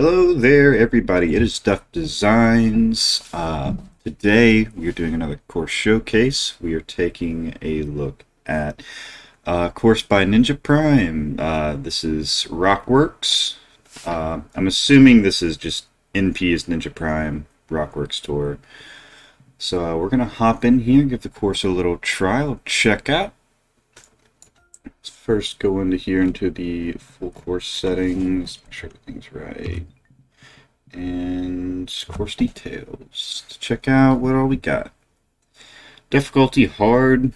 Hello there, everybody. It is Duff Designs. Today we are doing another course showcase. We are taking a look at a course by Ninja Prime. This is Rockworks. I'm assuming this is just NP's Ninja Prime Rockworks tour. So we're gonna hop in here, give the course a little trial checkout. Let's first go into here into the full course settings, make sure everything's right. And course details to check out what all we got. Difficulty hard.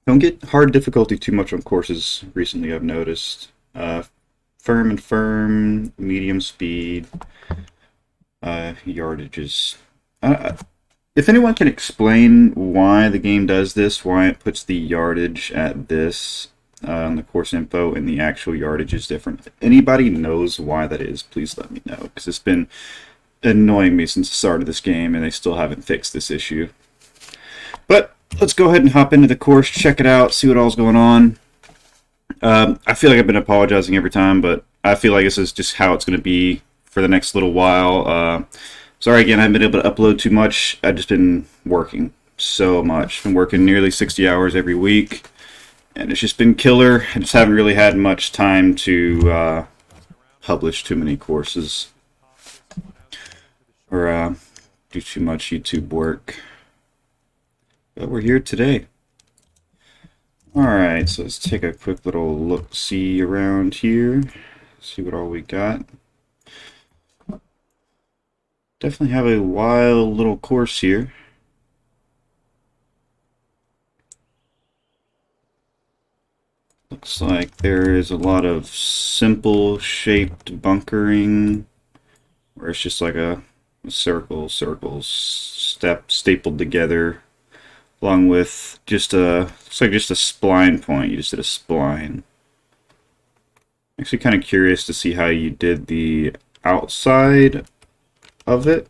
Don't get hard difficulty too much on courses recently, I've noticed. Firm and firm, medium speed, yardages. If anyone can explain why the game does this, why it puts the yardage at this on the course info and the actual yardage is different. If anybody knows why that is, please let me know, because it's been annoying me since the start of this game and they still haven't fixed this issue. But let's go ahead and hop into the course, check it out, see what all's going on. I feel like I've been apologizing every time, but I feel like this is just how it's going to be for the next little while. Sorry again, I haven't been able to upload too much. I've just been working so much. Been working nearly 60 hours every week, and it's just been killer. I just haven't really had much time to publish too many courses or do too much YouTube work. But we're here today. Alright, so let's take a quick little look-see around here. See what all we got. Definitely have a wild little course here. Looks like there is a lot of simple shaped bunkering where it's just like a circle, stapled together along with just looks like just a spline point. You just did a spline. Actually kind of curious to see how you did the outside of it.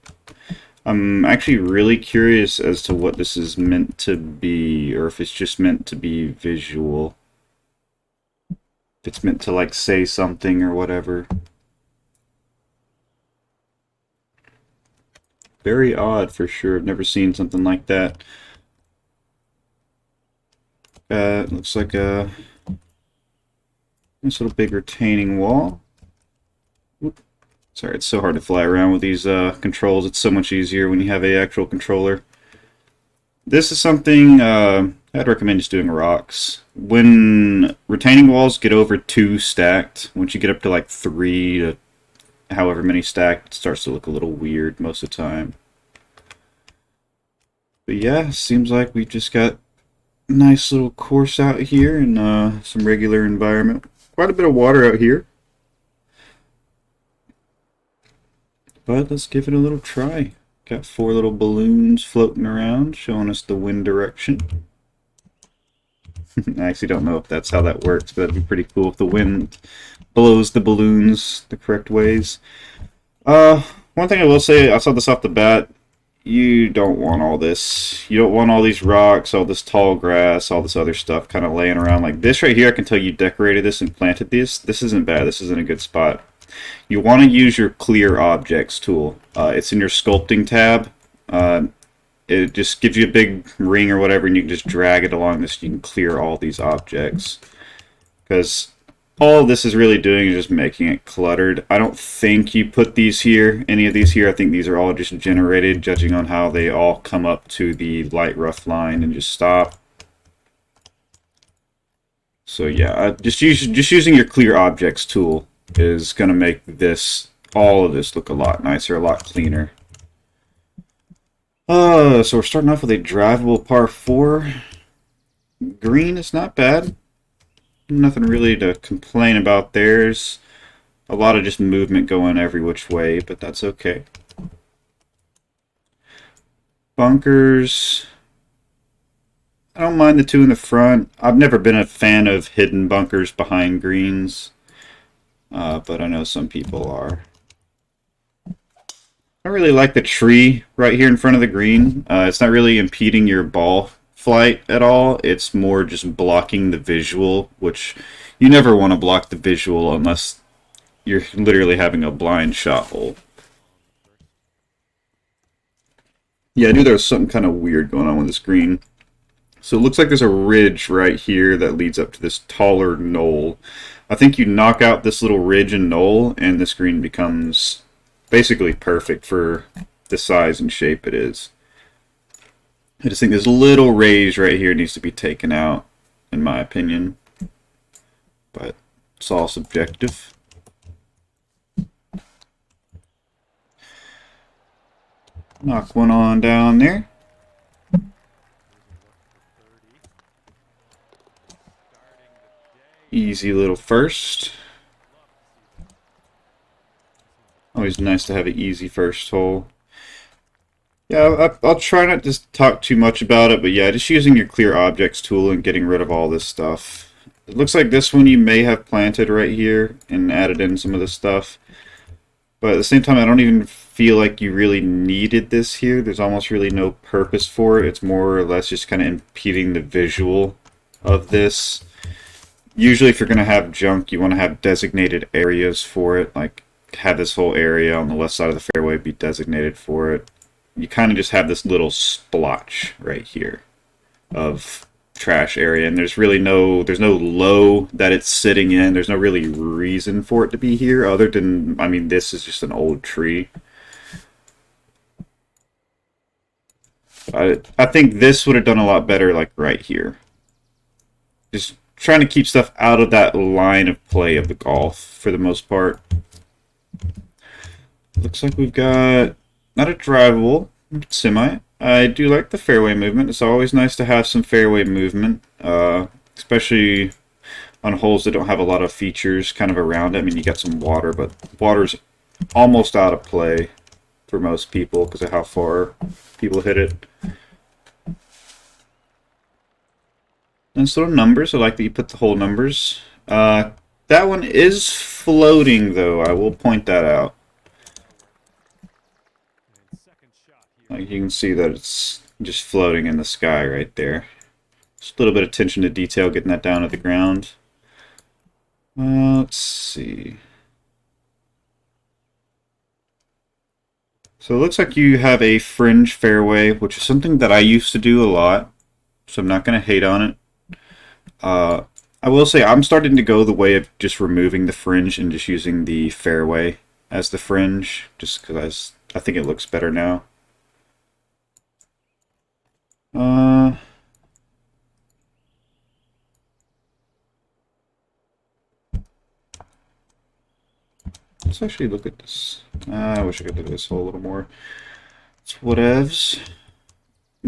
I'm actually really curious as to what this is meant to be, or if it's just meant to be visual. If it's meant to like say something or whatever. Very odd for sure. I've never seen something like that. Looks like a nice little big retaining wall. Oop. Sorry, it's so hard to fly around with these controls. It's so much easier when you have an actual controller. This is something I'd recommend just doing rocks. When retaining walls get over 2 stacked, once you get up to like 3 to however many stacked, it starts to look a little weird most of the time. But yeah, seems like we just got a nice little course out here in some regular environment. Quite a bit of water out here. But let's give it a little try. Got 4 little balloons floating around, showing us the wind direction. I actually don't know if that's how that works, but that'd be pretty cool if the wind blows the balloons the correct ways. One thing I will say, I saw this off the bat, you don't want all this. You don't want all these rocks, all this tall grass, all this other stuff kind of laying around. Like this right here, I can tell you decorated this and planted this. This isn't bad. This isn't a good spot. You want to use your clear objects tool. It's in your sculpting tab. It just gives you a big ring or whatever, and you can just drag it along this. You can clear all these objects. Because all this is really doing is just making it cluttered. I don't think you put these here, any of these here. I think these are all just generated, judging on how they all come up to the light rough line and just stop. So yeah, just using your clear objects tool is going to make this, all of this, look a lot nicer, a lot cleaner. So we're starting off with a drivable par 4. Green is not bad. Nothing really to complain about. There's a lot of just movement going every which way, but that's okay. Bunkers. I don't mind the 2 in the front. I've never been a fan of hidden bunkers behind greens. But I know some people are. I really like the tree right here in front of the green. It's not really impeding your ball flight at all. It's more just blocking the visual, which you never want to block the visual unless you're literally having a blind shot hole. Yeah, I knew there was something kind of weird going on with this green. So it looks like there's a ridge right here that leads up to this taller knoll. I think you knock out this little ridge and knoll, and this green becomes basically perfect for the size and shape it is. I just think this little raise right here needs to be taken out, in my opinion. But it's all subjective. Knock one on down there. Easy little first. Always nice to have an easy first hole. Yeah, I'll try not to talk too much about it, but yeah, just using your clear objects tool and getting rid of all this stuff. It looks like this one you may have planted right here and added in some of this stuff. But at the same time, I don't even feel like you really needed this here. There's almost really no purpose for it. It's more or less just kind of impeding the visual of this. Usually if you're going to have junk, you want to have designated areas for it. Like have this whole area on the left side of the fairway be designated for it. You kind of just have this little splotch right here of trash area, and there's no low that it's sitting in. There's no really reason for it to be here other than, I mean, this is just an old tree. I think this would have done a lot better like right here. Just trying to keep stuff out of that line of play of the golf for the most part. Looks like we've got not a drivable, semi. I do like the fairway movement. It's always nice to have some fairway movement, especially on holes that don't have a lot of features kind of around it. I mean, you got some water, but water's almost out of play for most people because of how far people hit it. Nice little numbers. I like that you put the whole numbers. That one is floating, though. I will point that out. Like you can see that it's just floating in the sky right there. Just a little bit of attention to detail getting that down to the ground. Let's see. So it looks like you have a fringe fairway, which is something that I used to do a lot. So I'm not going to hate on it. I will say I'm starting to go the way of just removing the fringe and just using the fairway as the fringe, just because I think it looks better now. Let's actually look at this. I wish I could look at this hole a little more. It's whatevs.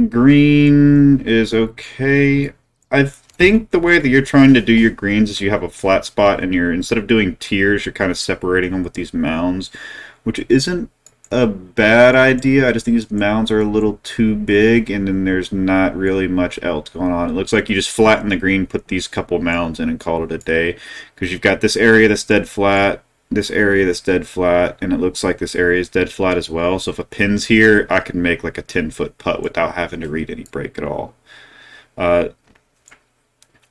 Green is okay. I think the way that you're trying to do your greens is you have a flat spot and you're, instead of doing tiers, you're kind of separating them with these mounds, which isn't a bad idea. I just think these mounds are a little too big, and then there's not really much else going on. It looks like you just flatten the green, put these couple mounds in, and call it a day, because you've got this area that's dead flat, this area that's dead flat, and it looks like this area is dead flat as well. So if a pin's here, I can make like a 10-foot putt without having to read any break at all.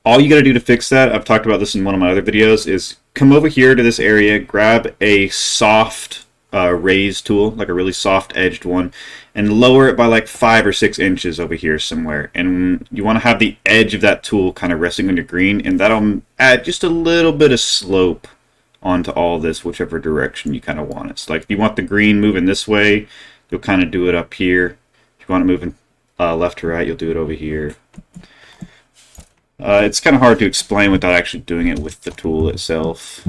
All you got to do to fix that, I've talked about this in one of my other videos, is come over here to this area, grab a soft raise tool, like a really soft edged one, and lower it by like 5 or 6 inches over here somewhere. And you want to have the edge of that tool kind of resting on your green, and that'll add just a little bit of slope onto all this, whichever direction you kind of want it. So like if you want the green moving this way, you'll kind of do it up here. If you want it moving left to right, you'll do it over here. It's kind of hard to explain without actually doing it with the tool itself.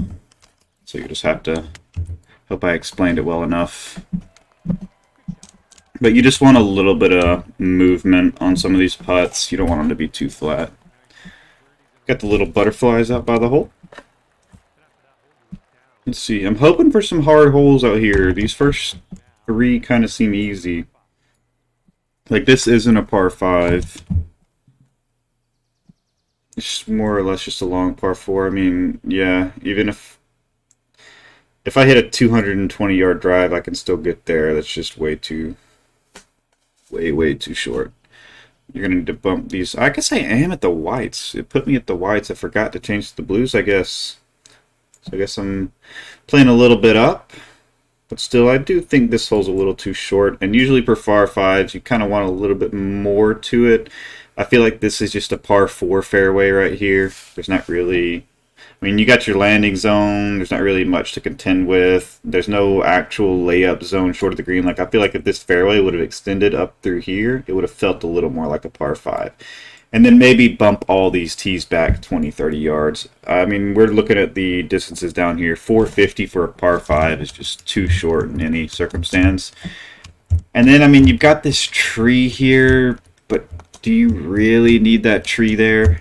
So you just have to hope I explained it well enough. But you just want a little bit of movement on some of these putts. You don't want them to be too flat. Got the little butterflies out by the hole. Let's see. I'm hoping for some hard holes out here. These first 3 kind of seem easy. Like this isn't a par 5. It's more or less just a long par 4. I mean, yeah, even if I hit a 220-yard drive, I can still get there. That's just way too short. You're going to bump these. I guess I am at the whites. It put me at the whites. I forgot to change to the blues, I guess. So I guess I'm playing a little bit up. But still, I do think this hole's a little too short. And usually for par 5s, you kind of want a little bit more to it. I feel like this is just a par 4 fairway right here. There's not really... I mean, you got your landing zone. There's not really much to contend with. There's no actual layup zone short of the green. Like, I feel like if this fairway would have extended up through here, it would have felt a little more like a par 5. And then maybe bump all these tees back 20, 30 yards. I mean, we're looking at the distances down here. 450 for a par 5 is just too short in any circumstance. And then, I mean, you've got this tree here, but do you really need that tree there?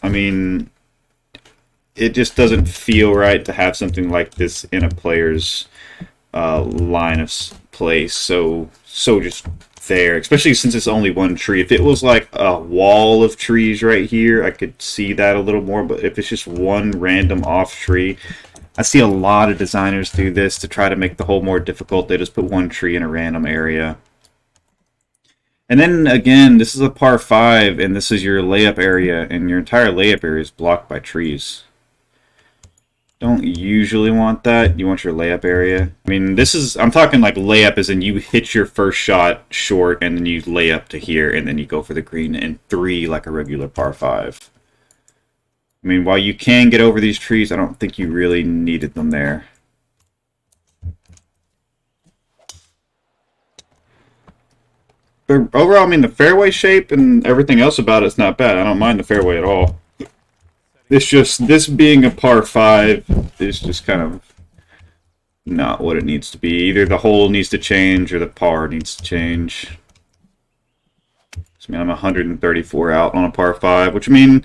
I mean, it just doesn't feel right to have something like this in a player's line of play. So just there, especially since it's only one tree. If it was like a wall of trees right here, I could see that a little more, but if it's just one random off tree, I see a lot of designers do this to try to make the hole more difficult. They just put one tree in a random area. And then again, this is a par 5 and this is your layup area, and your entire layup area is blocked by trees. Don't usually want that. You want your layup area. I mean, this is, I'm talking like layup as in you hit your first shot short and then you lay up to here and then you go for the green in 3 like a regular par 5. I mean, while you can get over these trees, I don't think you really needed them there. But overall, I mean, the fairway shape and everything else about it's not bad. I don't mind the fairway at all. It's just, this being a par 5 is just kind of not what it needs to be. Either the hole needs to change or the par needs to change. So, I mean, I'm 134 out on a par 5, which, I mean,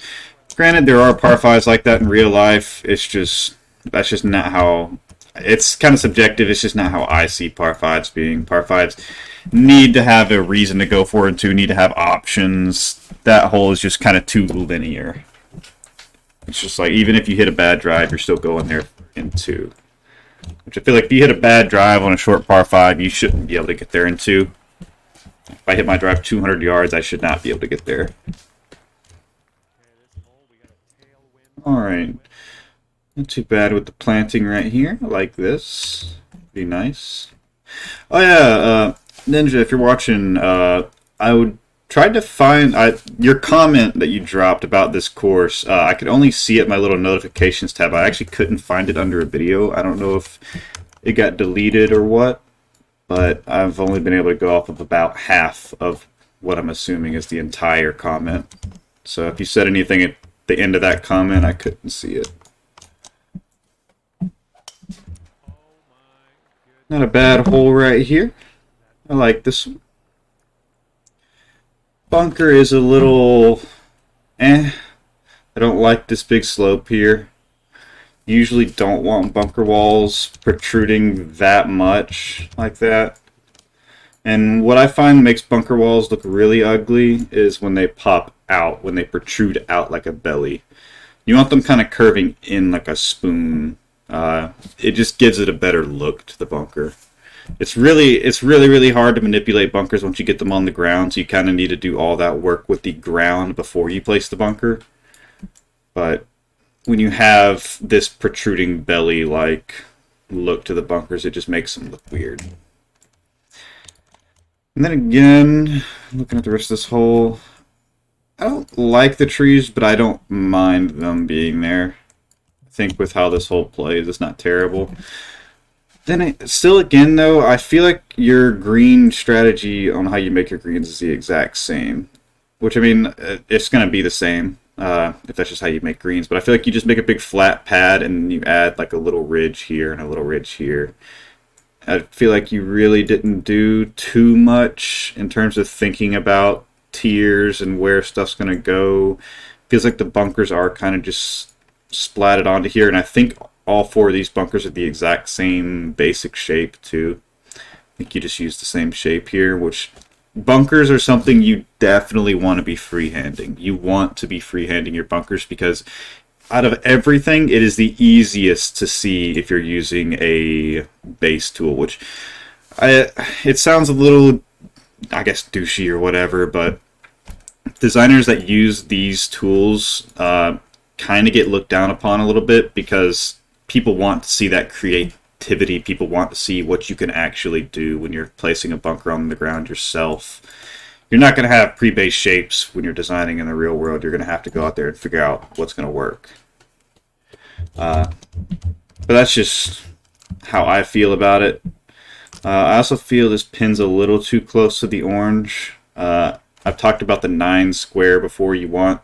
granted, there are par 5s like that in real life. It's just, that's just not how, it's kind of subjective. It's just not how I see par 5s being. Par 5s need to have a reason to go for it, need to have options. That hole is just kind of too linear. It's just like, even if you hit a bad drive, you're still going there in 2. Which I feel like if you hit a bad drive on a short par 5, you shouldn't be able to get there in 2. If I hit my drive 200 yards, I should not be able to get there. Alright. Not too bad with the planting right here. I like this. Be nice. Oh yeah, Ninja, if you're watching, I would tried to find your comment that you dropped about this course. I could only see it in my little notifications tab. I actually couldn't find it under a video. I don't know if it got deleted or what, but I've only been able to go off of about half of what I'm assuming is the entire comment. So if you said anything at the end of that comment, I couldn't see it. Not a bad hole right here. I like this one. Bunker is a little I don't like this big slope here. Usually don't want bunker walls protruding that much like that. And what I find makes bunker walls look really ugly is when they pop out, when they protrude out like a belly. You want them kind of curving in like a spoon. It just gives it a better look to the bunker. It's really hard to manipulate bunkers once you get them on the ground, so you kind of need to do all that work with the ground before you place the bunker. But when you have this protruding belly-like look to the bunkers, it just makes them look weird. And then again, looking at the rest of this hole, I don't like the trees, but I don't mind them being there. I think with how this hole plays, it's not terrible. Then still again though, I feel like your green strategy on how you make your greens is the exact same. Which, I mean, it's going to be the same if that's just how you make greens. But I feel like you just make a big flat pad and you add like a little ridge here and a little ridge here. I feel like you really didn't do too much in terms of thinking about tiers and where stuff's going to go. Feels like the bunkers are kind of just splatted onto here, and I think all 4 of these bunkers are the exact same basic shape too. I think you just use the same shape here, which bunkers are something you definitely want to be freehanding. You want to be freehanding your bunkers because out of everything, it is the easiest to see if you're using a base tool, which it sounds a little, I guess, douchey or whatever, but designers that use these tools kind of get looked down upon a little bit because people want to see that creativity. People want to see what you can actually do when you're placing a bunker on the ground yourself. You're not going to have pre-base shapes when you're designing in the real world. You're going to have to go out there and figure out what's going to work. But that's just how I feel about it. I also feel this pin's a little too close to the orange. I've talked about the 9 square before. You want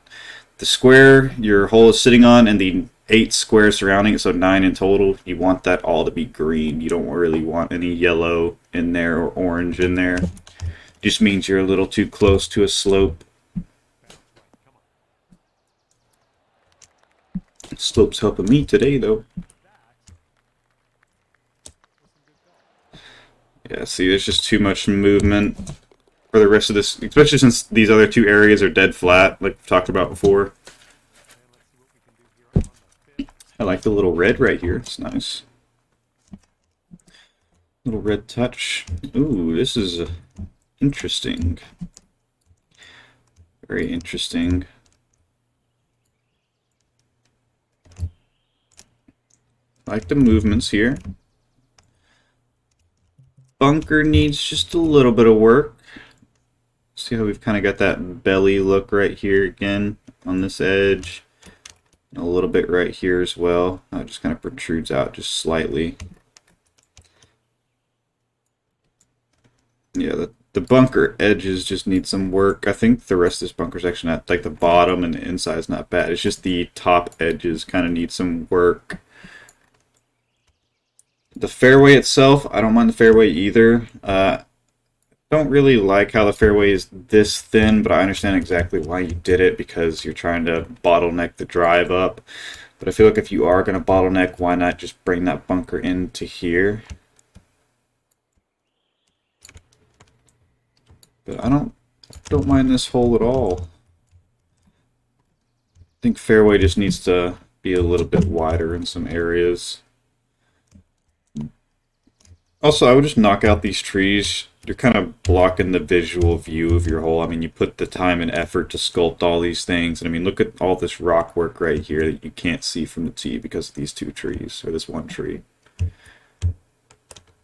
the square your hole is sitting on and the 8 squares surrounding it, so 9 in total. You want that all to be green. You don't really want any yellow in there or orange in there. Just means you're a little too close to a slope. Slope's helping me today, though. Yeah, see, there's just too much movement for the rest of this, especially since these other 2 areas are dead flat, like we've talked about before. I like the little red right here. It's nice. Little red touch. Ooh, this is interesting. Very interesting. I like the movements here. Bunker needs just a little bit of work. See how we've kind of got that belly look right here again on this edge. A little bit right here as well. It just kind of protrudes out just slightly. Yeah, the bunker edges just need some work. I think the rest of this bunker is actually not, like the bottom and the inside is not bad. It's just the top edges kind of need some work. The fairway itself, I don't mind the fairway either. Don't really like how the fairway is this thin, but I understand exactly why you did it, because you're trying to bottleneck the drive up. But I feel like if you are going to bottleneck, why not just bring that bunker into here? But I don't mind this hole at all. I think fairway just needs to be a little bit wider in some areas. Also, I would just knock out these trees. You're kind of blocking the visual view of your hole. I mean, you put the time and effort to sculpt all these things. And I mean, look at all this rock work right here that you can't see from the tee because of these 2 trees, or this 1 tree.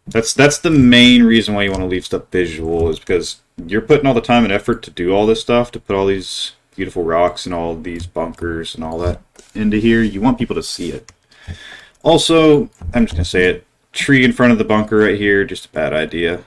That's the main reason why you want to leave stuff visual, is because you're putting all the time and effort to do all this stuff, to put all these beautiful rocks and all these bunkers and all that into here. You want people to see it. Also, I'm just going to say it, tree in front of the bunker right here, just a bad idea.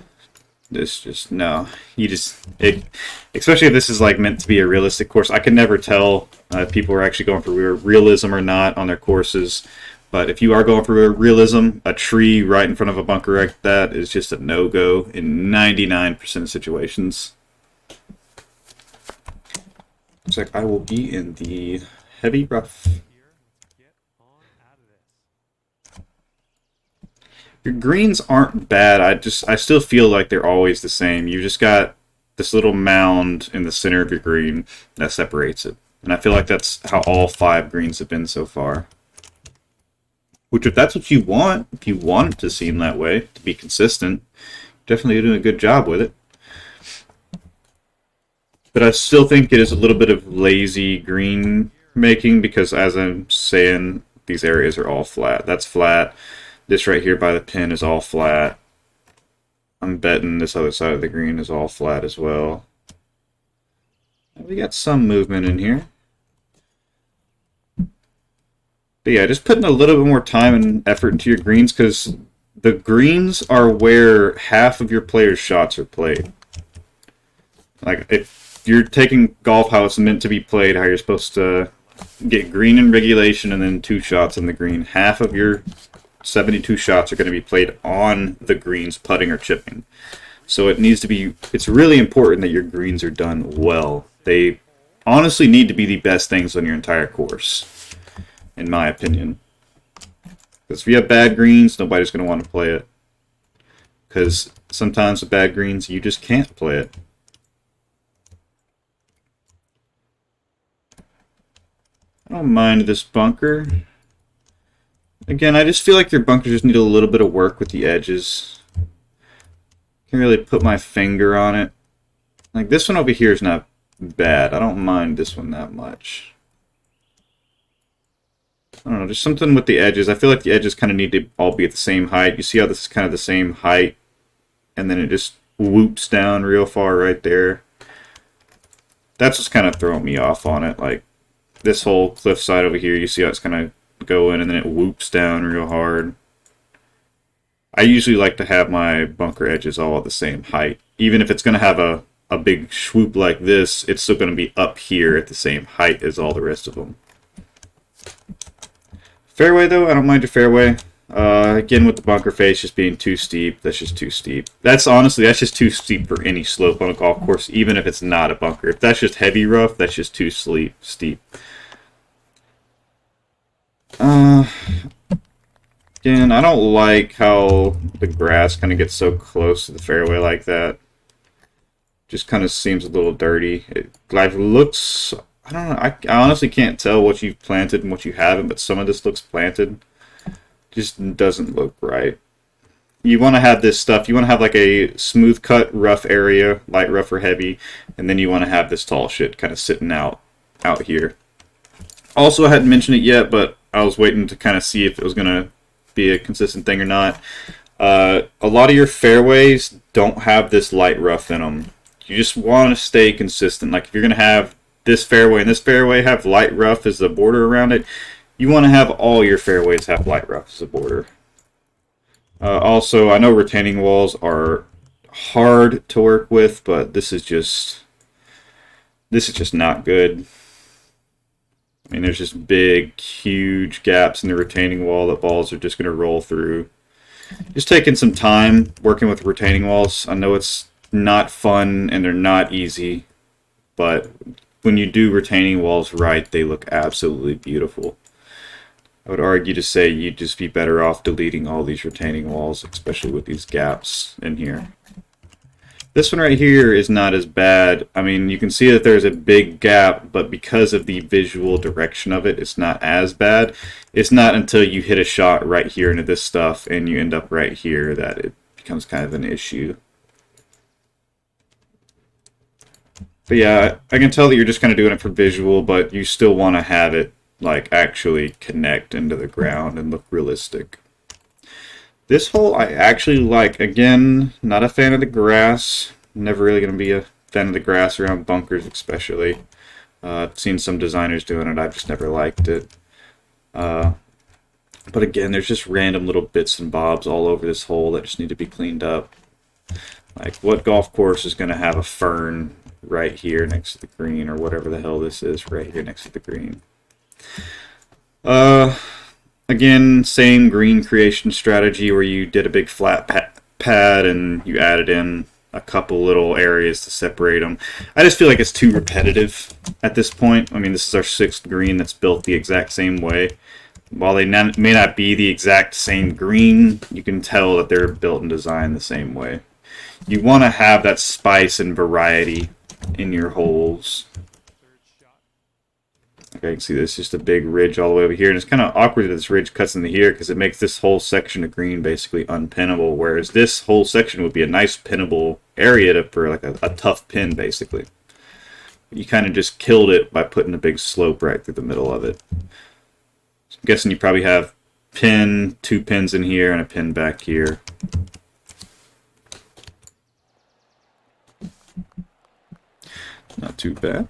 This just, no. Especially if this is like meant to be a realistic course. I can never tell if people are actually going for realism or not on their courses. But if you are going for realism, a tree right in front of a bunker like that is just a no-go in 99% of situations. Looks like I will be in the heavy rough. Your greens aren't bad. I still feel like they're always the same. You've just got this little mound in the center of your green that separates it. And I feel like that's how all 5 greens have been so far. Which, if that's what you want, if you want it to seem that way, to be consistent, definitely doing a good job with it. But I still think it is a little bit of lazy green making, because as I'm saying, these areas are all flat. That's flat. This right here by the pin is all flat. I'm betting this other side of the green is all flat as well. We got some movement in here. But yeah, just putting a little bit more time and effort into your greens, because the greens are where half of your players' shots are played. Like, if you're taking golf how it's meant to be played, how you're supposed to get green in regulation and then 2 shots on the green, half of your 72 shots are going to be played on the greens, putting or chipping. So it's really important that your greens are done well. They honestly need to be the best things on your entire course, in my opinion. Because if you have bad greens, nobody's going to want to play it. Because sometimes with bad greens, you just can't play it. I don't mind this bunker. Again, I just feel like your bunkers just need a little bit of work with the edges. Can't really put my finger on it. Like, this one over here is not bad. I don't mind this one that much. I don't know, just something with the edges. I feel like the edges kind of need to all be at the same height. You see how this is kind of the same height, and then it just whoops down real far right there. That's what's kind of throwing me off on it. Like this whole cliffside over here, you see how it's kind of going, and then it whoops down real hard. I usually like to have my bunker edges all at the same height. Even if it's going to have a big swoop like this, it's still going to be up here at the same height as all the rest of them. Fairway, though, I don't mind your fairway. Again, with the bunker face just being too steep, that's just too steep. That's just too steep for any slope on a golf course, even if it's not a bunker. If that's just heavy rough, that's just too steep. Again, I don't like how the grass kind of gets so close to the fairway like that. Just kind of seems a little dirty. It like looks, I don't know, I honestly can't tell what you've planted and what you haven't, but some of this looks planted. Just doesn't look right. You want to have this stuff, you want to have like a smooth cut rough area, light rough or heavy, and then you want to have this tall shit kind of sitting out here. Also, I hadn't mentioned it yet, but I was waiting to kind of see if it was going to be a consistent thing or not. A lot of your fairways don't have this light rough in them. You just want to stay consistent. Like if you're going to have this fairway and this fairway have light rough as the border around it, you want to have all your fairways have light rough as a border. Also, I know retaining walls are hard to work with, but this is just not good. I mean, there's just big, huge gaps in the retaining wall that balls are just going to roll through. Just taking some time working with retaining walls. I know it's not fun and they're not easy, but when you do retaining walls right, they look absolutely beautiful. I would argue to say you'd just be better off deleting all these retaining walls, especially with these gaps in here. This one right here is not as bad. I mean, you can see that there's a big gap, but because of the visual direction of it, it's not as bad. It's not until you hit a shot right here into this stuff and you end up right here that it becomes kind of an issue. But yeah, I can tell that you're just kind of doing it for visual, but you still want to have it like actually connect into the ground and look realistic. This hole I actually like. Again, not a fan of the grass. Never really going to be a fan of the grass around bunkers especially. I've seen some designers doing it. I've just never liked it. But again, there's just random little bits and bobs all over this hole that just need to be cleaned up. Like, what golf course is going to have a fern right here next to the green, or whatever the hell this is right here next to the green? Again, same green creation strategy where you did a big flat pad and you added in a couple little areas to separate them. I just feel like it's too repetitive at this point. I mean, this is our sixth green that's built the exact same way. While they may not be the exact same green, you can tell that they're built and designed the same way. You want to have that spice and variety in your holes. Okay, you can see there's just a big ridge all the way over here, and it's kind of awkward that this ridge cuts into here because it makes this whole section of green basically unpinnable, whereas this whole section would be a nice pinnable area for like a tough pin, basically. You kind of just killed it by putting a big slope right through the middle of it. So I'm guessing you probably have two pins in here and a pin back here. Not too bad.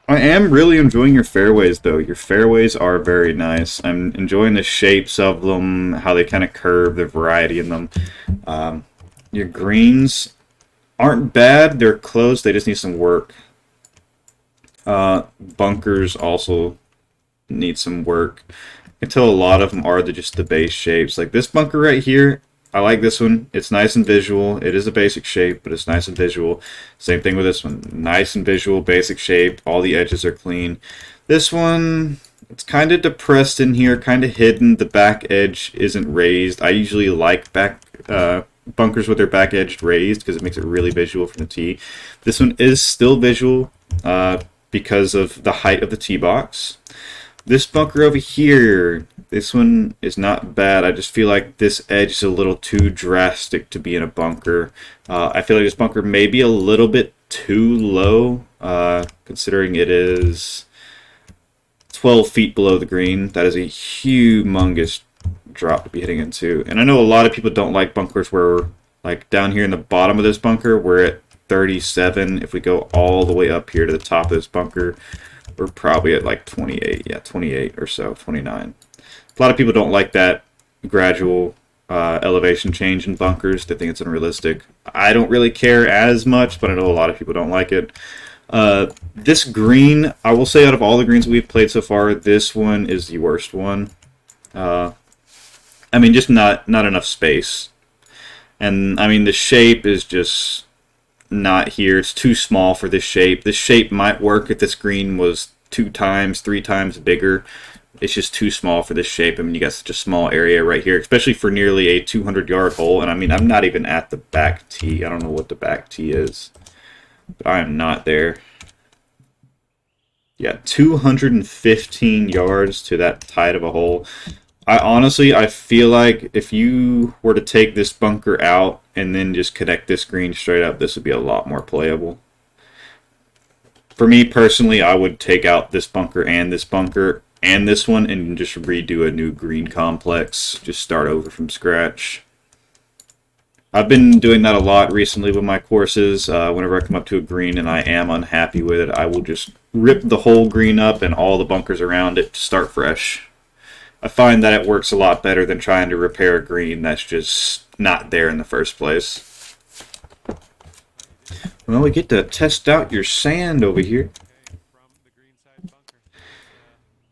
I am really enjoying your fairways, though. Your fairways are very nice. I'm enjoying the shapes of them, how they kind of curve, the variety in them. Your greens aren't bad. They're close. They just need some work. Bunkers also need some work. I can tell a lot of them are just the base shapes. Like this bunker right here, I like this one. It's nice and visual. It is a basic shape, but it's nice and visual. Same thing with this one. Nice and visual, basic shape. All the edges are clean. This one, it's kind of depressed in here, kind of hidden. The back edge isn't raised. I usually like bunkers with their back edge raised because it makes it really visual from the tee. This one is still visual because of the height of the tee box. This bunker over here, this one is not bad. I just feel like this edge is a little too drastic to be in a bunker. I feel like this bunker may be a little bit too low, considering it is 12 feet below the green. That is a humongous drop to be hitting into. And I know a lot of people don't like bunkers where, like down here in the bottom of this bunker, we're at 37. If we go all the way up here to the top of this bunker, we're probably at like 28. Yeah, 28 or so, 29. A lot of people don't like that gradual elevation change in bunkers. They think it's unrealistic. I don't really care as much, but I know a lot of people don't like it. This green, I will say out of all the greens we've played so far, this one is the worst one. I mean, just not enough space. And, I mean, the shape is just not here. It's too small for this shape. This shape might work if this green was 2 times, 3 times bigger. It's just too small for this shape. I mean, you got such a small area right here, especially for nearly a 200-yard hole. And, I mean, I'm not even at the back tee. I don't know what the back tee is, but I am not there. Yeah, 215 yards to that tight of a hole. I feel like if you were to take this bunker out and then just connect this green straight up, this would be a lot more playable. For me personally, I would take out this bunker and this one and just redo a new green complex. Just start over from scratch. I've been doing that a lot recently with my courses. Whenever I come up to a green and I am unhappy with it, I will just rip the whole green up and all the bunkers around it to start fresh. I find that it works a lot better than trying to repair a green that's just not there in the first place. Well, we get to test out your sand over here.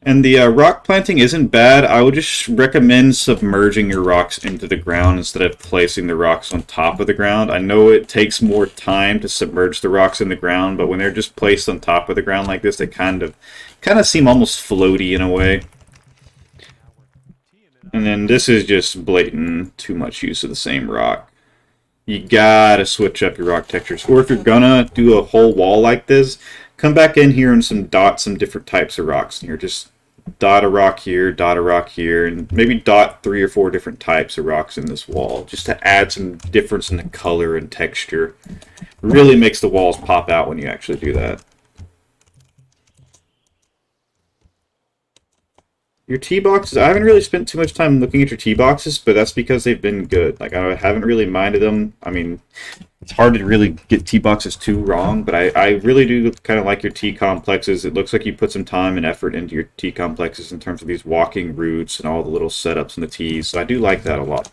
And the rock planting isn't bad. I would just recommend submerging your rocks into the ground instead of placing the rocks on top of the ground. I know it takes more time to submerge the rocks in the ground, but when they're just placed on top of the ground like this, they kind of seem almost floaty in a way. And then this is just blatant too much use of the same rock. You gotta switch up your rock textures. Or if you're gonna do a whole wall like this, come back in here and dot some different types of rocks in here. Just dot a rock here, and maybe dot 3 or 4 different types of rocks in this wall, just to add some difference in the color and texture. It really makes the walls pop out when you actually do that. Your tee boxes, I haven't really spent too much time looking at your tee boxes, but that's because they've been good. Like, I haven't really minded them. I mean, it's hard to really get tee boxes too wrong, but I really do kind of like your tee complexes. It looks like you put some time and effort into your tee complexes in terms of these walking routes and all the little setups in the tees, so I do like that a lot.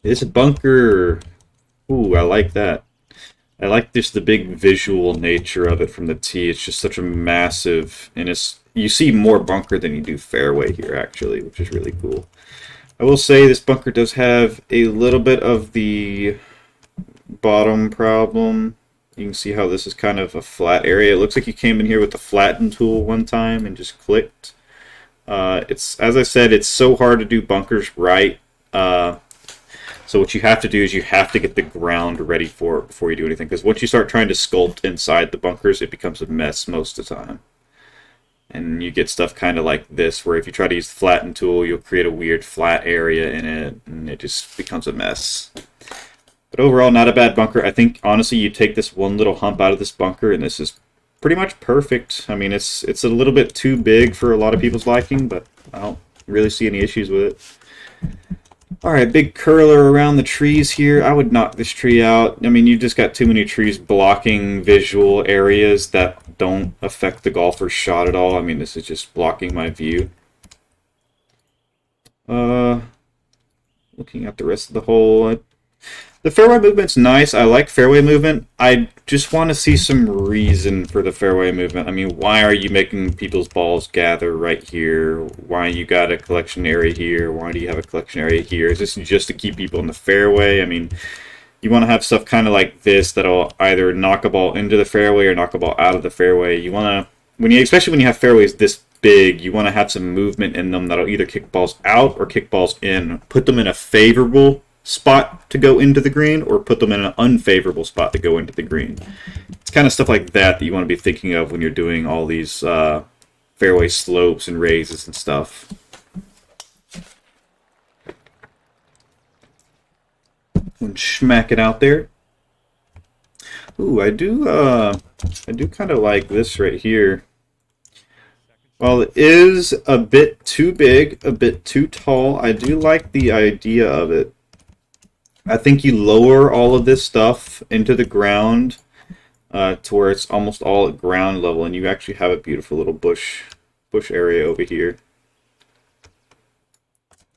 This bunker, ooh, I like that. I like just the big visual nature of it from the tee. It's just such a massive, and you see more bunker than you do fairway here, actually, which is really cool. I will say this bunker does have a little bit of the bottom problem. You can see how this is kind of a flat area. It looks like you came in here with the flatten tool one time and just clicked. It's, as I said, it's so hard to do bunkers right. So what you have to do is you have to get the ground ready for it before you do anything. Because once you start trying to sculpt inside the bunkers, it becomes a mess most of the time. And you get stuff kind of like this, where if you try to use the flatten tool, you'll create a weird flat area in it, and it just becomes a mess. But overall, not a bad bunker. I think, honestly, you take this one little hump out of this bunker, and this is pretty much perfect. I mean, it's a little bit too big for a lot of people's liking, but I don't really see any issues with it. Alright, big curler around the trees here. I would knock this tree out. I mean, you just got too many trees blocking visual areas that don't affect the golfer's shot at all. I mean, this is just blocking my view. Looking at the rest of the hole. The fairway movement's nice. I like fairway movement. I just want to see some reason for the fairway movement. I mean, why are you making people's balls gather right here? Why you got a collection area here? Why do you have a collection area here? Is this just to keep people in the fairway? I mean, you want to have stuff kind of like this that'll either knock a ball into the fairway or knock a ball out of the fairway. You want to, especially when you have fairways this big, you want to have some movement in them that'll either kick balls out or kick balls in. Put them in a favorable spot to go into the green, or put them in an unfavorable spot to go into the green. It's kind of stuff like that that you want to be thinking of when you're doing all these fairway slopes and raises and stuff. And smack it out there. Ooh, I do kind of like this right here. While it is a bit too big, a bit too tall, I do like the idea of it. I think you lower all of this stuff into the ground to where it's almost all at ground level, and you actually have a beautiful little bush area over here.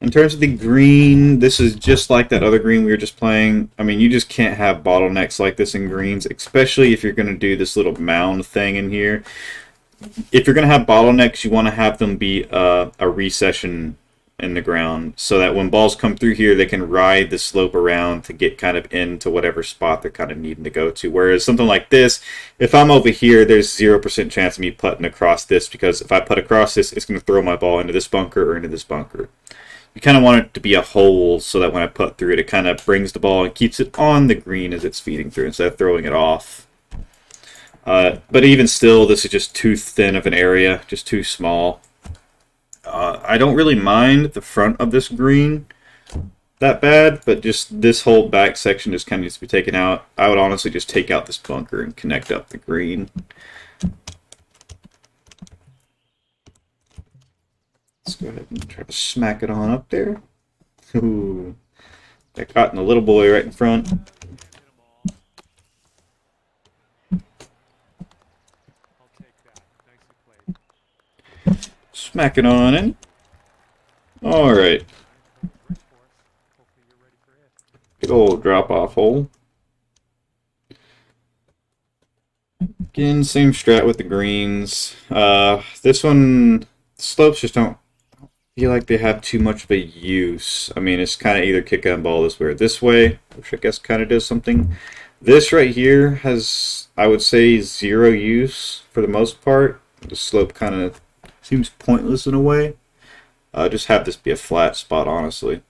In terms of the green, this is just like that other green we were just playing. I mean, you just can't have bottlenecks like this in greens, especially if you're going to do this little mound thing in here. If you're going to have bottlenecks, you want to have them be a recession in the ground so that when balls come through here, they can ride the slope around to get kind of into whatever spot they're kind of needing to go to. Whereas something like this, if I'm over here, there's 0% chance of me putting across this, because if I put across this, it's going to throw my ball into this bunker or into this bunker. You kind of want it to be a hole so that when I put through it, it kind of brings the ball and keeps it on the green as it's feeding through instead of throwing it off. But even still, this is just too thin of an area, just too small. I don't really mind the front of this green that bad, but just this whole back section just kind of needs to be taken out. I would honestly just take out this bunker and connect up the green. Let's go ahead and try to smack it on up there. Ooh, got caught in the little boy right in front. Smack it on in. Alright. Big old drop-off hole. Again, same strat with the greens. This one, slopes just don't feel like they have too much of a use. I mean, it's kind of either kick on ball this way or this way, which I guess kind of does something. This right here has, I would say, zero use for the most part. The slope kind of seems pointless in a way. Just have this be a flat spot, honestly.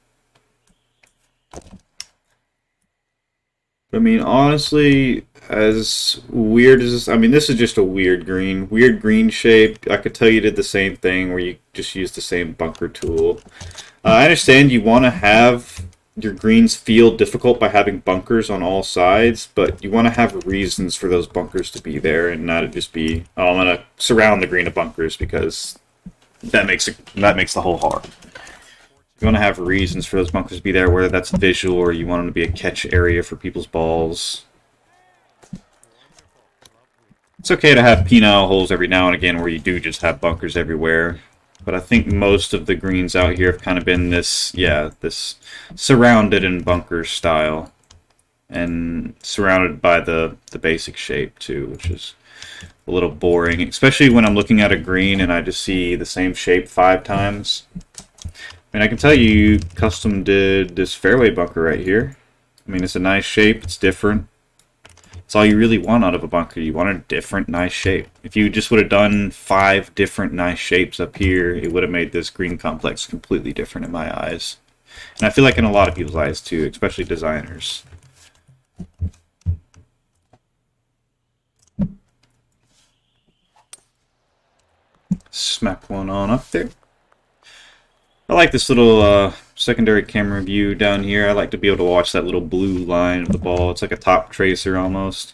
I mean, honestly, as weird as this, I mean, this is just a weird green shape. I could tell you did the same thing where you just use the same bunker tool. I understand you want to have your greens feel difficult by having bunkers on all sides, but you want to have reasons for those bunkers to be there and not just be, oh, I'm going to surround the green of bunkers, because that makes the hole hard. You want to have reasons for those bunkers to be there, whether that's visual or you want them to be a catch area for people's balls. It's okay to have penile holes every now and again where you do just have bunkers everywhere. But I think most of the greens out here have kind of been this, yeah, this surrounded in bunker style. And surrounded by the basic shape too, which is a little boring. Especially when I'm looking at a green and I just see the same shape 5 times. I mean, I can tell you custom did this fairway bunker right here. I mean, it's a nice shape, it's different. It's all you really want out of a bunker. You want a different, nice shape. If you just would have done 5 different nice shapes up here, it would have made this green complex completely different in my eyes. And I feel like in a lot of people's eyes too, especially designers. Smack one on up there. I like this little secondary camera view down here. I like to be able to watch that little blue line of the ball. It's like a top tracer almost.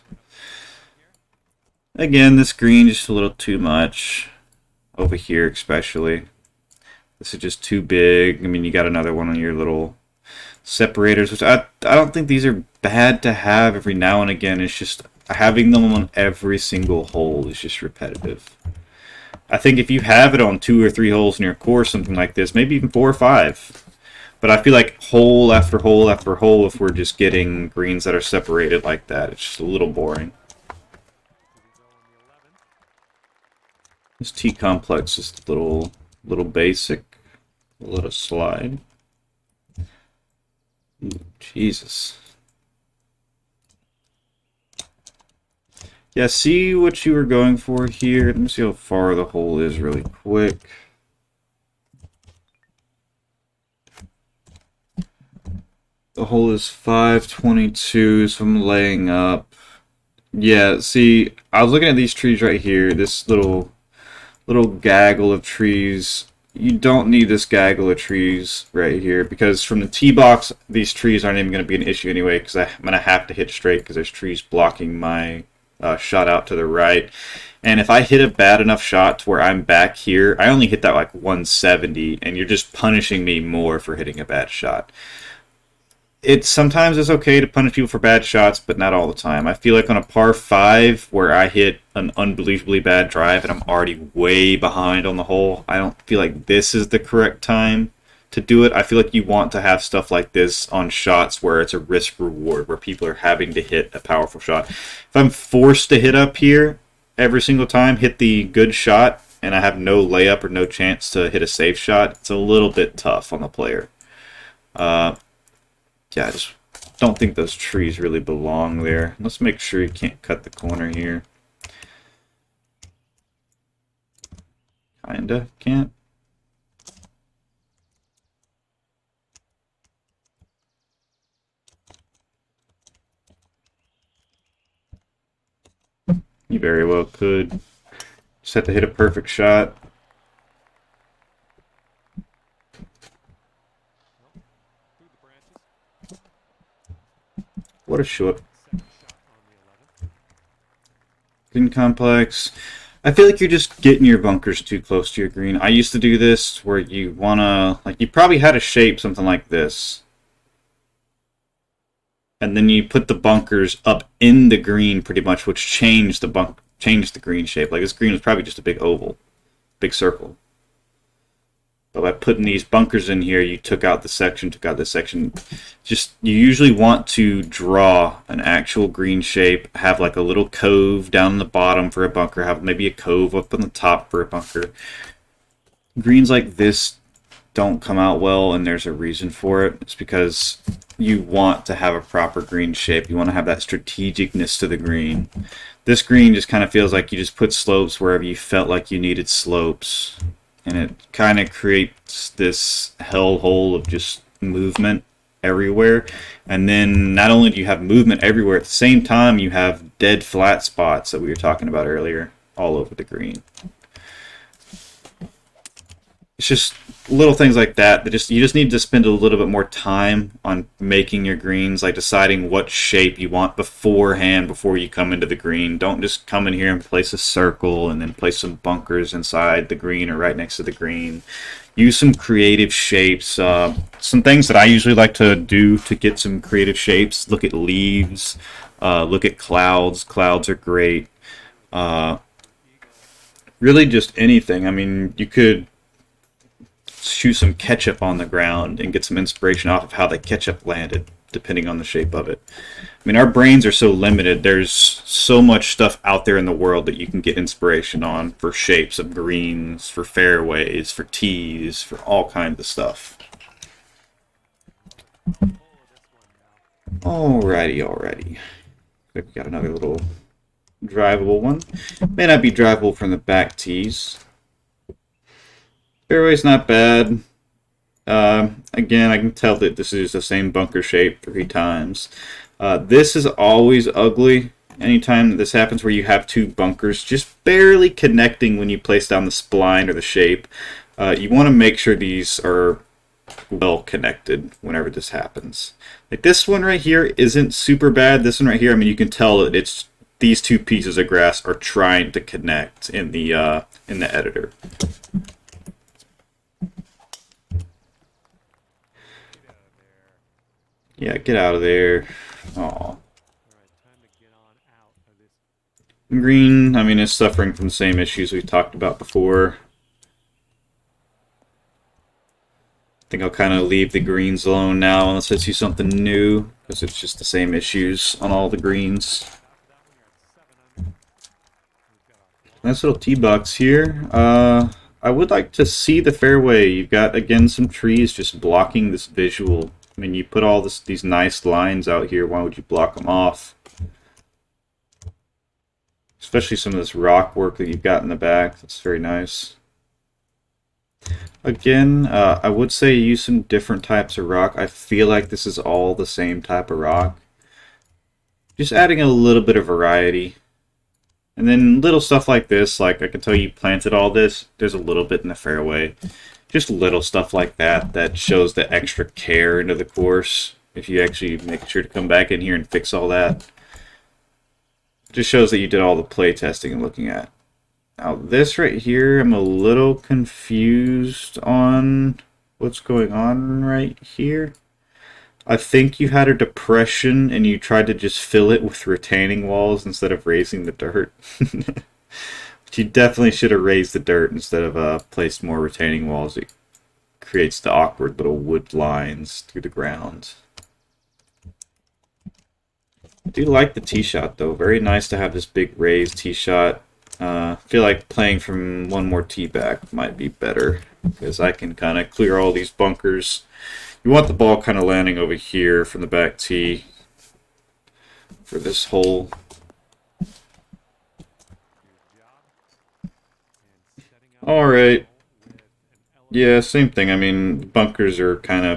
Again, this green just a little too much. Over here especially. This is just too big. I mean, you got another one on your little separators, which I don't think these are bad to have every now and again. It's just having them on every single hole is just repetitive. I think if you have it on 2 or 3 holes in your course, something like this, maybe even 4 or 5. But I feel like hole after hole after hole, if we're just getting greens that are separated like that, it's just a little boring. This T complex is a little basic. A little slide. Ooh, Jesus. Yeah, see what you were going for here. Let me see how far the hole is really quick. The hole is 522, so I'm laying up. Yeah, see, I was looking at these trees right here, this little gaggle of trees. You don't need this gaggle of trees right here, because from the tee box, these trees aren't even going to be an issue anyway, because I'm going to have to hit straight because there's trees blocking my shot out to the right. And if I hit a bad enough shot to where I'm back here, I only hit that like 170, and you're just punishing me more for hitting a bad shot. It sometimes is okay to punish people for bad shots, but not all the time. I feel like on a par 5 where I hit an unbelievably bad drive and I'm already way behind on the hole, I don't feel like this is the correct time to do it. I feel like you want to have stuff like this on shots where it's a risk reward, where people are having to hit a powerful shot. If I'm forced to hit up here every single time, hit the good shot, and I have no layup or no chance to hit a safe shot, it's a little bit tough on the player. Yeah, I just don't think those trees really belong there. Let's make sure you can't cut the corner here. Kinda can't. You very well could. Just have to hit a perfect shot. What a short. Green complex. I feel like you're just getting your bunkers too close to your green. I used to do this where you wanna, like, you probably had a shape something like this. And then you put the bunkers up in the green pretty much, which changed the green shape. Like, this green was probably just a big oval, big circle. But by putting these bunkers in here, you took out this section. Just, you usually want to draw an actual green shape, have like a little cove down in the bottom for a bunker, have maybe a cove up on the top for a bunker. Greens like this don't come out well, and there's a reason for it. It's because you want to have a proper green shape. You want to have that strategicness to the green. This green just kind of feels like you just put slopes wherever you felt like you needed slopes. And it kind of creates this hellhole of just movement everywhere. And then not only do you have movement everywhere, at the same time you have dead flat spots that we were talking about earlier all over the green. It's just little things like that you just need to spend a little bit more time on making your greens, like deciding what shape you want beforehand before you come into the green. Don't just come in here and place a circle and then place some bunkers inside the green or right next to the green. Use some creative shapes. Some things that I usually like to do to get some creative shapes: look at leaves, look at clouds. Clouds are great. Really just anything. I mean, you could shoot some ketchup on the ground and get some inspiration off of how the ketchup landed, depending on the shape of it. I mean, our brains are so limited. There's so much stuff out there in the world that you can get inspiration on for shapes of greens, for fairways, for tees, for all kinds of stuff. Alrighty. We got another little drivable one. May not be drivable from the back tees. Fairway's not bad. Again, I can tell that this is the same bunker shape 3 times. This is always ugly. Anytime that this happens where you have 2 bunkers just barely connecting when you place down the spline or the shape, you want to make sure these are well connected whenever this happens. Like this one right here isn't super bad. This one right here, I mean, you can tell that it's these 2 pieces of grass are trying to connect in the editor. Yeah, get out of there. Aw. Green, I mean, is suffering from the same issues we've talked about before. I think I'll kind of leave the greens alone now unless I see something new, because it's just the same issues on all the greens. Nice little tee box here. I would like to see the fairway. You've got, again, some trees just blocking this visual. I mean, you put all these nice lines out here. Why would you block them off? Especially some of this rock work that you've got in the back. That's very nice. Again, I would say use some different types of rock. I feel like this is all the same type of rock. Just adding a little bit of variety. And then little stuff like this, like I can tell you planted all this. There's a little bit in the fairway. Just little stuff like that that shows the extra care into the course. If you actually make sure to come back in here and fix all that. Just shows that you did all the play testing and looking at. Now this right here, I'm a little confused on what's going on right here. I think you had a depression and you tried to just fill it with retaining walls instead of raising the dirt. But you definitely should have raised the dirt instead of placed more retaining walls. It creates the awkward little wood lines through the ground. I do like the tee shot though. Very nice to have this big raised tee shot. I feel like playing from one more tee back might be better because I can kind of clear all these bunkers. You want the ball kind of landing over here from the back tee for this hole. Alright. Yeah, same thing. I mean, bunkers are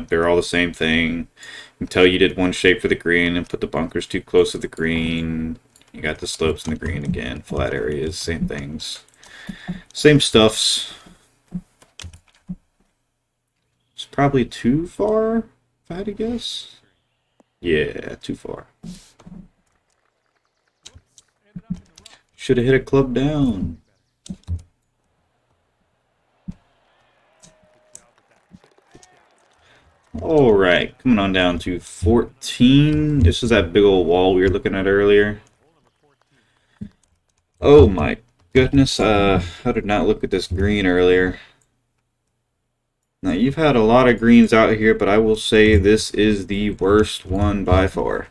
they're all the same thing. You can tell you did one shape for the green and put the bunkers too close to the green. You got the slopes in the green again, flat areas, same things. Same stuffs. It's probably too far, if I had to guess. Yeah, too far. Should have hit a club down. Alright, coming on down to 14. This is that big old wall we were looking at earlier. Oh my goodness, I did not look at this green earlier. Now, you've had a lot of greens out here, but I will say this is the worst one by far.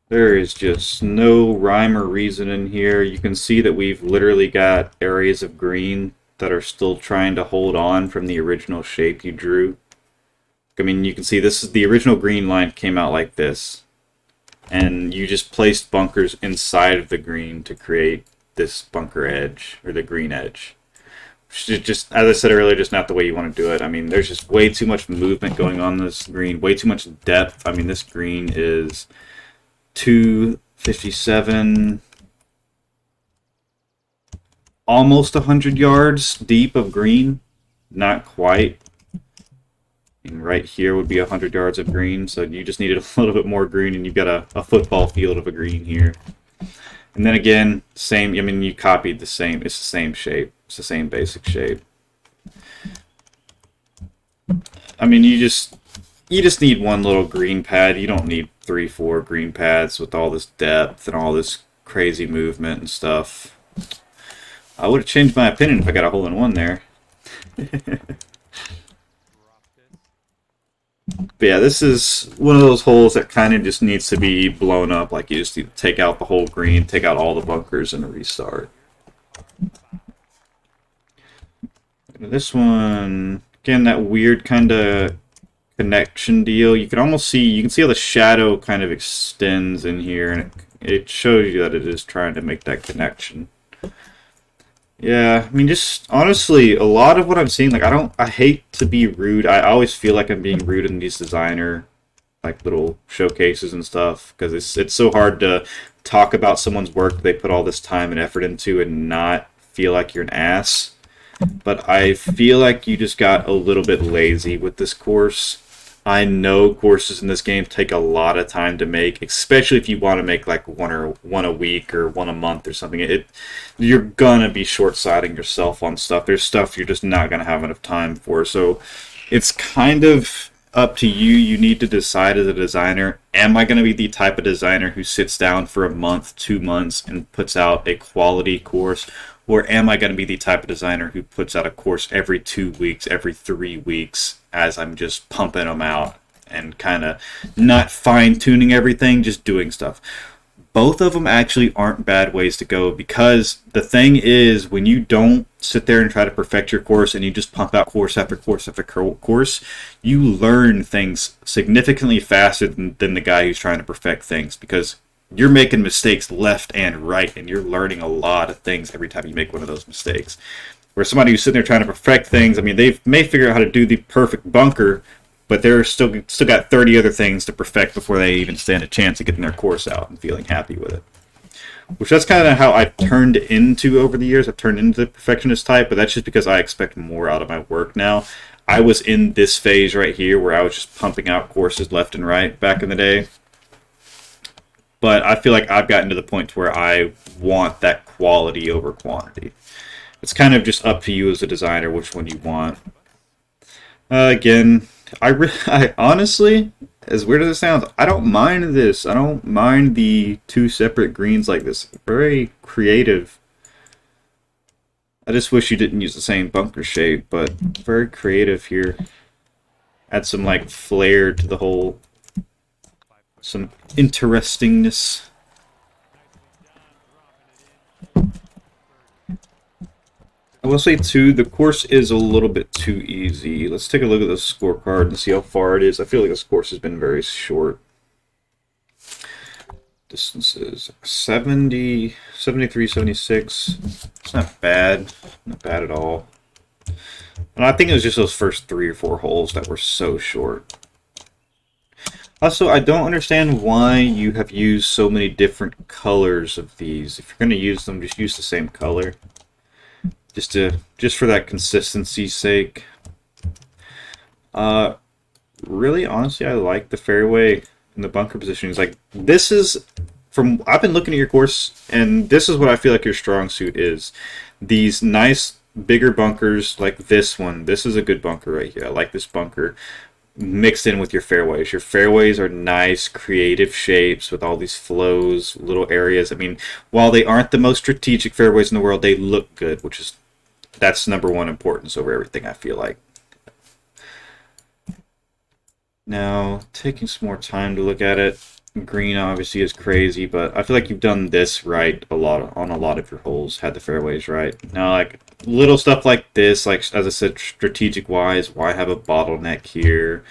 There is just no rhyme or reason in here. You can see that we've literally got areas of green that are still trying to hold on from the original shape you drew. I mean, you can see this is the original green line came out like this. And you just placed bunkers inside of the green to create this bunker edge, or the green edge. Just, as I said earlier, just not the way you want to do it. I mean, there's just way too much movement going on this green, way too much depth. I mean, this green is 257, almost 100 yards deep of green. Not quite. And right here would be 100 yards of green, so you just needed a little bit more green, and you've got a football field of a green here. And then again, same, I mean, you copied the same, it's the same shape. It's the same basic shape. I mean, you just need one little green pad. You don't need 3-4 green pads with all this depth and all this crazy movement and stuff. I would have changed my opinion if I got a hole in one there. But yeah, this is one of those holes that kind of just needs to be blown up. Like, you just need to take out the whole green, take out all the bunkers, and restart. This one, again, that weird kind of connection deal. You can almost see, you can see how the shadow kind of extends in here, and it shows you that it is trying to make that connection. Yeah, I mean, just honestly, a lot of what I'm seeing, like, I hate to be rude. I always feel like I'm being rude in these designer, like, little showcases and stuff, because it's so hard to talk about someone's work that they put all this time and effort into and not feel like you're an ass. But I feel like you just got a little bit lazy with this course. I know courses in this game take a lot of time to make, especially if you want to make like one a week or one a month or something. You're gonna be short-sighting yourself on stuff. There's stuff you're just not gonna have enough time for. So it's kind of up to you. You need to decide as a designer, am I going to be the type of designer who sits down for a month, 2 months, and puts out a quality course? Or am I going to be the type of designer who puts out a course every 2 weeks, every 3 weeks, as I'm just pumping them out and kind of not fine-tuning everything, just doing stuff? Both of them actually aren't bad ways to go, because the thing is, when you don't sit there and try to perfect your course and you just pump out course after course after course, you learn things significantly faster than the guy who's trying to perfect things, because you're making mistakes left and right, and you're learning a lot of things every time you make one of those mistakes. Where somebody who's sitting there trying to perfect things, I mean, they may figure out how to do the perfect bunker, but they're still got 30 other things to perfect before they even stand a chance of getting their course out and feeling happy with it. Which that's kind of how I've turned into over the years. I've turned into the perfectionist type, but that's just because I expect more out of my work now. I was in this phase right here where I was just pumping out courses left and right back in the day. but I feel like I've gotten to the point where I want that quality over quantity. It's kind of just up to you as a designer which one you want. Again, I honestly, as weird as it sounds, I don't mind this. I don't mind the two separate greens like this. Very creative. I just wish you didn't use the same bunker shape, but very creative here. Add some like flair to the whole, some interestingness. I will say too, the course is a little bit too easy. Let's take a look at the scorecard and see how far it is. I feel like this course has been very short. Distances 70, 73, 76. It's not bad. Not bad at all. And I think it was just those first 3 or 4 holes that were so short. Also, I don't understand why you have used so many different colors of these. If you're going to use them, just use the same color. Just for that consistency's sake. Really, honestly, I like the fairway and the bunker positionings. Like, this is from I've been looking at your course, and this is what I feel like your strong suit is. These nice bigger bunkers like this one. This is a good bunker right here. I like this bunker mixed in with your fairways. Your fairways are nice, creative shapes with all these flows, little areas. I mean, while they aren't the most strategic fairways in the world, they look good, which is that's number one importance over everything, I feel like. Now, taking some more time to look at it. Green obviously is crazy, but I feel like you've done this right on a lot of your holes, had the fairways right. Now, like little stuff like this, like as I said, strategic wise, why have a bottleneck here?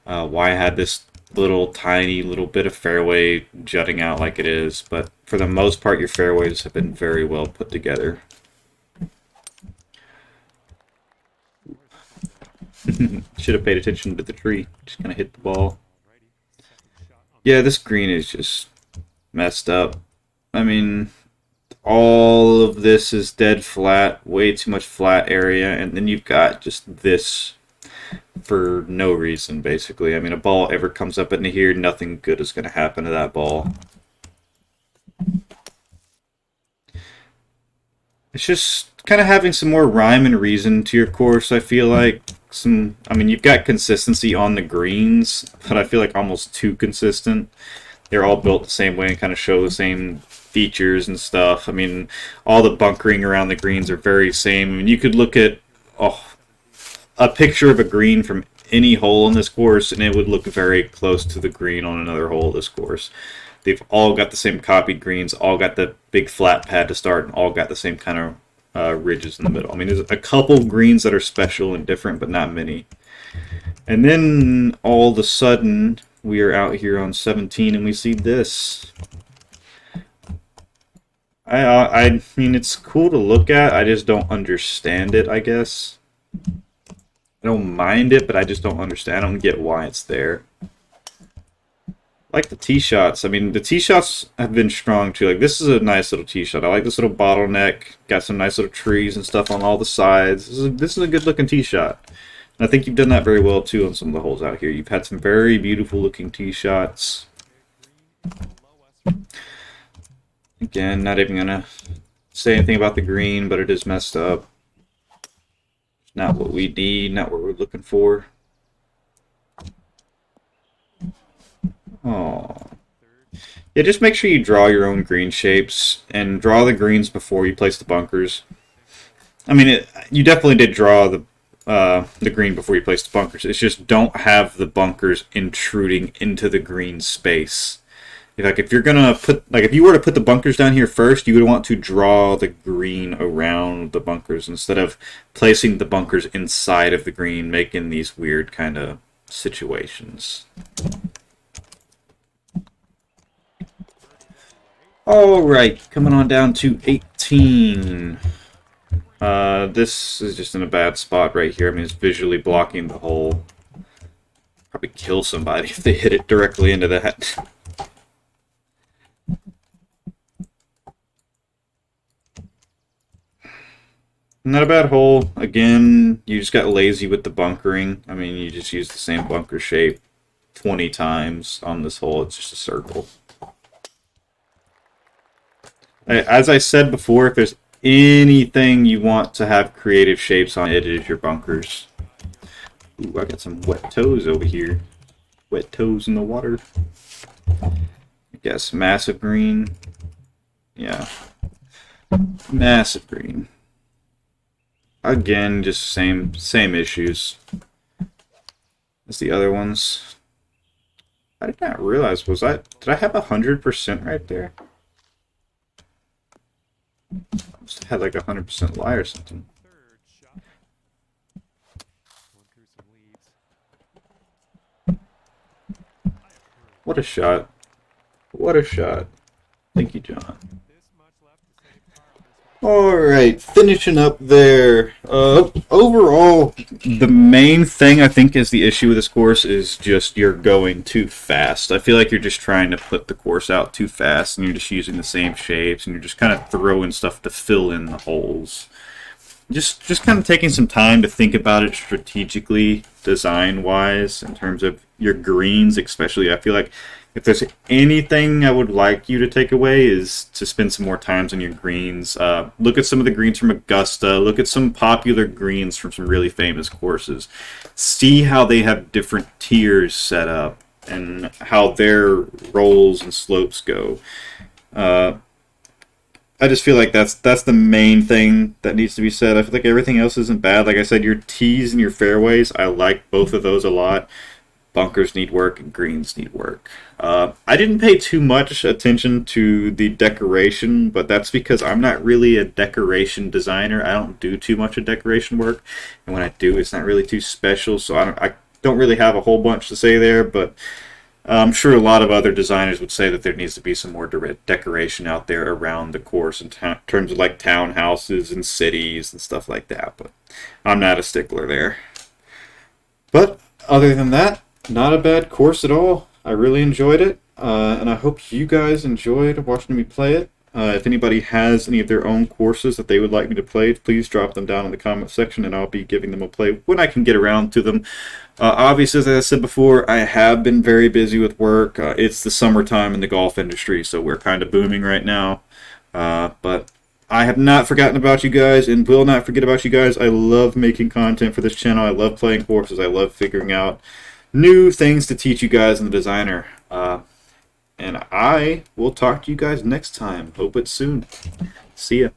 Why had this little tiny little bit of fairway jutting out like it is? But for the most part, your fairways have been very well put together. Should have paid attention to the tree. Just gonna hit the ball. Yeah, this green is just messed up. I mean, all of this is dead flat, way too much flat area, and then you've got just this for no reason, basically. I mean, a ball ever comes up into here, nothing good is going to happen to that ball. It's just kind of having some more rhyme and reason to your course, I feel like. I mean, you've got consistency on the greens, but I feel like almost too consistent. They're all built the same way and kind of show the same features and stuff. I mean, all the bunkering around the greens are very same. I mean, you could look at a picture of a green from any hole on this course, and it would look very close to the green on another hole of this course. They've all got the same copied greens, all got the big flat pad to start, and all got the same kind of ridges in the middle. I mean, there's a couple greens that are special and different, but not many. And then all of a sudden, we are out here on 17, and we see this. I mean, it's cool to look at. I just don't understand it, I guess. I don't mind it, but I just don't understand. I don't get why it's there. I like the tee shots. I mean, the tee shots have been strong too. Like, this is a nice little tee shot. I like this little bottleneck. Got some nice little trees and stuff on all the sides. This is a good looking tee shot. And I think you've done that very well too on some of the holes out here. You've had some very beautiful looking tee shots. Again, not even gonna say anything about the green, but it is messed up. Not what we need, not what we're looking for. Oh, yeah, just make sure you draw your own green shapes and draw the greens before you place the bunkers. I mean, you definitely did draw the green before you place the bunkers. It's just don't have the bunkers intruding into the green space. If you're gonna if you were to put the bunkers down here first, you would want to draw the green around the bunkers instead of placing the bunkers inside of the green, making these weird kind of situations. Alright, coming on down to 18. This is just in a bad spot right here. I mean, it's visually blocking the hole. Probably kill somebody if they hit it directly into that. Not a bad hole. Again, you just got lazy with the bunkering. I mean, you just used the same bunker shape 20 times on this hole. It's just a circle. As I said before, if there's anything you want to have creative shapes on, it is your bunkers. Ooh, I got some wet toes over here. Wet toes in the water. I guess massive green. Yeah. Massive green. Again, just same issues as the other ones. I did not realize, did I have 100% right there? I must have had like 100% lie or something. What a shot. What a shot. Thank you, John. Alright, finishing up there. Overall, the main thing I think is the issue with this course is just you're going too fast. I feel like you're just trying to put the course out too fast and you're just using the same shapes and you're just kind of throwing stuff to fill in the holes. Just kind of taking some time to think about it strategically, design-wise, in terms of your greens especially. I feel like if there's anything I would like you to take away is to spend some more times on your greens. Look at some of the greens from Augusta. Look at some popular greens from some really famous courses. See how they have different tiers set up and how their rolls and slopes go. I just feel like that's the main thing that needs to be said. I feel like everything else isn't bad. Like I said, your tees and your fairways, I like both of those a lot. Bunkers need work and greens need work. I didn't pay too much attention to the decoration, but that's because I'm not really a decoration designer. I don't do too much of decoration work, and when I do, it's not really too special. So I don't really have a whole bunch to say there, but I'm sure a lot of other designers would say that there needs to be some more decoration out there around the course in terms of like townhouses and cities and stuff like that. But I'm not a stickler there. But other than that, not a bad course at all. I really enjoyed it, and I hope you guys enjoyed watching me play it. If anybody has any of their own courses that they would like me to play, please drop them down in the comment section, and I'll be giving them a play when I can get around to them. Obviously, as I said before, I have been very busy with work. It's the summertime in the golf industry, so we're kind of booming right now. But I have not forgotten about you guys and will not forget about you guys. I love making content for this channel. I love playing courses. I love figuring out new things to teach you guys and the designer. And I will talk to you guys next time. Hope it's soon. See ya.